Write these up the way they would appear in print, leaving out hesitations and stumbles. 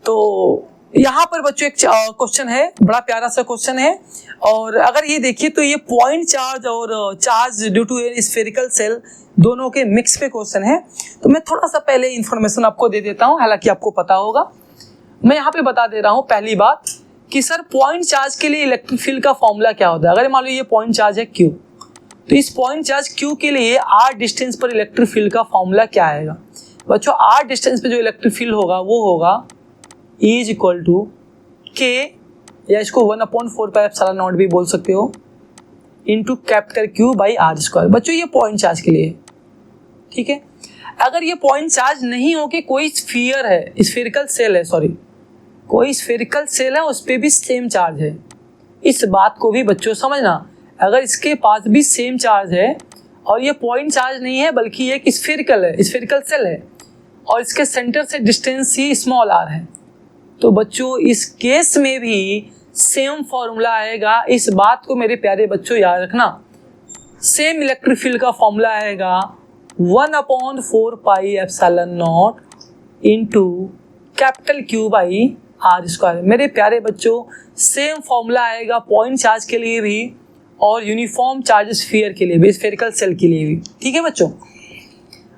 तो यहाँ पर बच्चों एक क्वेश्चन है, बड़ा प्यारा सा क्वेश्चन है, और अगर ये देखिए तो ये पॉइंट चार्ज और charge due to a spherical shell दोनों के मिक्स पे क्वेश्चन है। तो मैं थोड़ा सा पहले इन्फॉर्मेशन आपको दे देता हूँ, हालांकि आपको पता होगा। मैं यहाँ पे बता दे रहा हूँ पहली बात कि सर पॉइंट चार्ज के लिए इलेक्ट्रिक फील्ड का फॉर्मूला क्या होता है। अगर मान लो ये पॉइंट चार्ज है Q, तो इस पॉइंट चार्ज Q के लिए r डिस्टेंस पर इलेक्ट्रिक फील्ड का फॉर्मूला क्या आएगा बच्चों। r डिस्टेंस पे जो इलेक्ट्रिक फील्ड होगा वो होगा E is equal to K, या इसको 1/4πε0 भी बोल सकते हो, into capital Q by R square. बच्चों ये पॉइंट चार्ज के लिए, ठीक है। अगर ये पॉइंट चार्ज नहीं हो कि कोई स्फीयर है, स्फेरिकल सेल है, सॉरी कोई स्फेरिकल सेल है उस पर भी सेम चार्ज है, इस बात को भी बच्चों समझना। अगर इसके पास भी सेम चार्ज है और ये पॉइंट चार्ज नहीं है बल्कि एक स्फेरिकल है, स्फेरिकल सेल है, और इसके सेंटर से डिस्टेंस ही स्मॉल r है, तो बच्चों इस केस में भी सेम फॉर्मूला आएगा। इस बात को मेरे प्यारे बच्चों याद रखना, सेम इलेक्ट्रिक फील्ड का फॉर्मूला आएगा 1/4πε0 into capital Q by R square. मेरे प्यारे बच्चों सेम फॉर्मूला आएगा पॉइंट चार्ज के लिए भी और यूनिफॉर्म चार्ज स्फीयर के लिए भी, स्फेरिकल सेल के लिए भी, ठीक है बच्चों।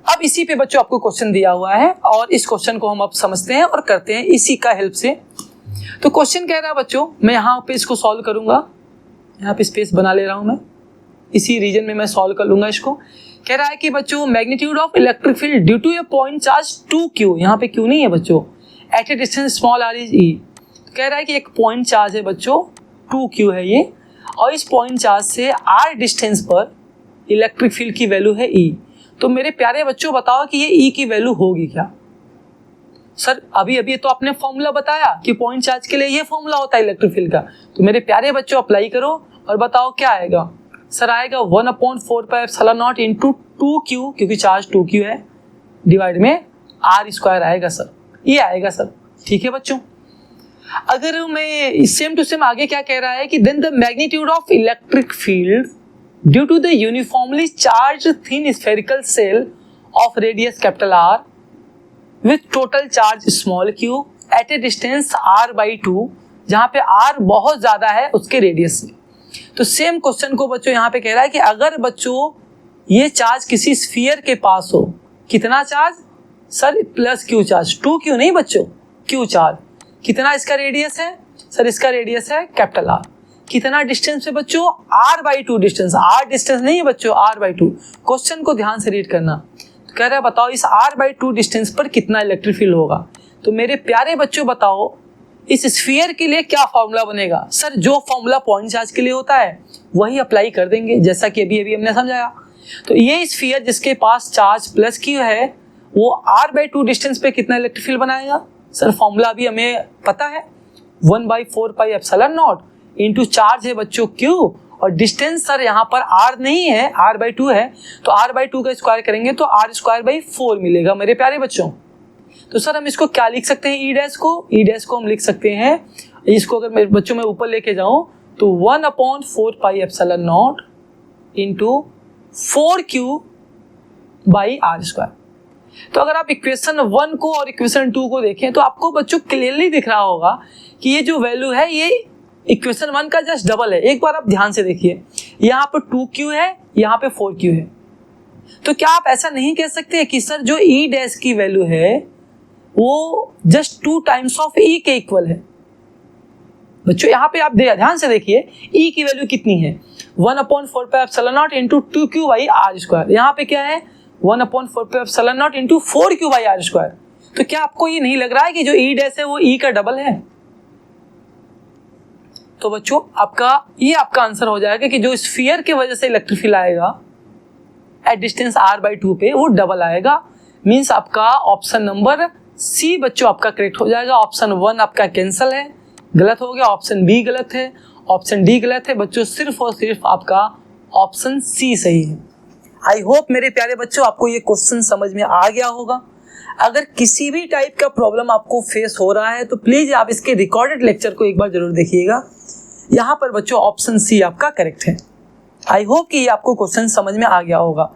अब इसी पे बच्चों आपको क्वेश्चन दिया हुआ है और इस क्वेश्चन को हम अब समझते हैं और करते हैं इसी का हेल्प से। तो क्वेश्चन कह रहा है बच्चों, मैं यहाँ पे इसको सॉल्व करूंगा, यहाँ पे स्पेस बना ले रहा हूँ मैं, इसी रीजन में मैं सॉल्व कर लूंगा इसको। कह रहा है कि बच्चों magnitude of electric field due to a point charge 2Q, यहाँ पे Q नहीं है बच्चों, at a distance small r is E। कह रहा है कि एक पॉइंट चार्ज है बच्चों 2Q है ये, और इस पॉइंट चार्ज से r डिस्टेंस पर इलेक्ट्रिक फील्ड की वैल्यू है E। तो मेरे प्यारे बच्चों बताओ कि ये E की वैल्यू होगी क्या। सर अभी तो आपने फॉर्मूला बताया कि पॉइंट चार्ज के लिए ये फॉर्मूला होता है इलेक्ट्रिक फील्ड का, तो मेरे प्यारे बच्चों अप्लाई करो और बताओ क्या आएगा। सर आएगा 1/4πε0 इंटू 2Q, क्योंकि चार्ज 2Q है, डिवाइड में R स्क्वायर आएगा सर, ये आएगा सर, ठीक है बच्चों। अगर मैं सेम टू सेम आगे क्या कह रहा है कि then the magnitude of electric field due to the uniformly charge thin spherical shell of radius capital R with total charge small q at a distance r/2, जहां पे r बहुत ज्यादा है उसके रेडियस से। तो सेम क्वेश्चन को बच्चों यहाँ पे कह रहा है कि अगर बच्चों ये चार्ज किसी स्फीयर के पास हो, कितना charge sir plus q charge, 2Q नहीं बच्चों, q चार्ज, कितना इसका रेडियस है सर, इसका रेडियस है कैपिटल R, कितना डिस्टेंस है बच्चों r/2 डिस्टेंस, r डिस्टेंस नहीं है बच्चों, r/2। क्वेश्चन को ध्यान से रीड करना। तो कह रहा है बताओ इस r/2 डिस्टेंस पर कितना इलेक्ट्रिक फील्ड होगा। तो मेरे प्यारे बच्चों बताओ इस स्फीयर के लिए क्या फॉर्मूला बनेगा। सर जो फॉर्मूला पॉइंट चार्ज के लिए होता है वही अप्लाई कर देंगे, जैसा कि अभी हमने समझाया। तो ये स्फीयर जिसके पास चार्ज प्लस q है वो r/2 डिस्टेंस पे कितना इलेक्ट्रिक फील्ड बनाएगा। सर फॉर्मूला भी हमें पता है 1/4πε0 इंटू चार्ज है बच्चों q, और डिस्टेंस सर यहाँ पर r नहीं है, r/2 है, तो r/2 का स्क्वायर करेंगे तो r²/4 मिलेगा मेरे प्यारे बच्चों। तो सर हम इसको क्या लिख सकते हैं, ई डैश को हम लिख सकते हैं, इसको अगर मेरे बच्चों में ऊपर लेके जाऊं तो 1/4πε0 इंटू 4Q/r²। तो अगर आप इक्वेशन 1 को और इक्वेशन 2 को देखें तो आपको बच्चों क्लियरली दिख रहा होगा कि ये जो वैल्यू है ये इक्वेशन 1 का जस्ट डबल है। एक बार आप ध्यान से देखिए, यहाँ पर 2Q है, यहाँ पे 4Q है। तो क्या आप ऐसा नहीं कह सकते कि सर जो ई डैश की वैल्यू है वो जस्ट 2 टाइम्स ऑफ ई के इक्वल है। बच्चों यहाँ पे आप ध्यान से देखिए ई की वैल्यू कितनी है 1/4πε0 इंटू 2Q/r²। यहाँ पे क्या है 1/4πε0 इंटू 4Q/r²। तो क्या आपको ये नहीं लग रहा है कि जो ई डैश है वो ई का डबल है। तो बच्चों आपका आंसर हो जाएगा कि जो स्फीयर की वजह से इलेक्ट्रिक फील्ड आएगा एट डिस्टेंस r/2 पे वो डबल आएगा। मींस आपका ऑप्शन नंबर सी बच्चों आपका करेक्ट हो जाएगा। ऑप्शन 1 आपका कैंसिल है, गलत हो गया। ऑप्शन बी गलत है, ऑप्शन डी गलत है बच्चों। सिर्फ और सिर्फ आपका ऑप्शन सी सही है। आई होप मेरे प्यारे बच्चों आपको ये क्वेश्चन समझ में आ गया होगा। अगर किसी भी टाइप का प्रॉब्लम आपको फेस हो रहा है तो प्लीज आप इसके रिकॉर्डेड लेक्चर को एक बार जरूर देखिएगा। यहाँ पर बच्चों ऑप्शन सी आपका करेक्ट है। आई होप कि ये आपको क्वेश्चन समझ में आ गया होगा।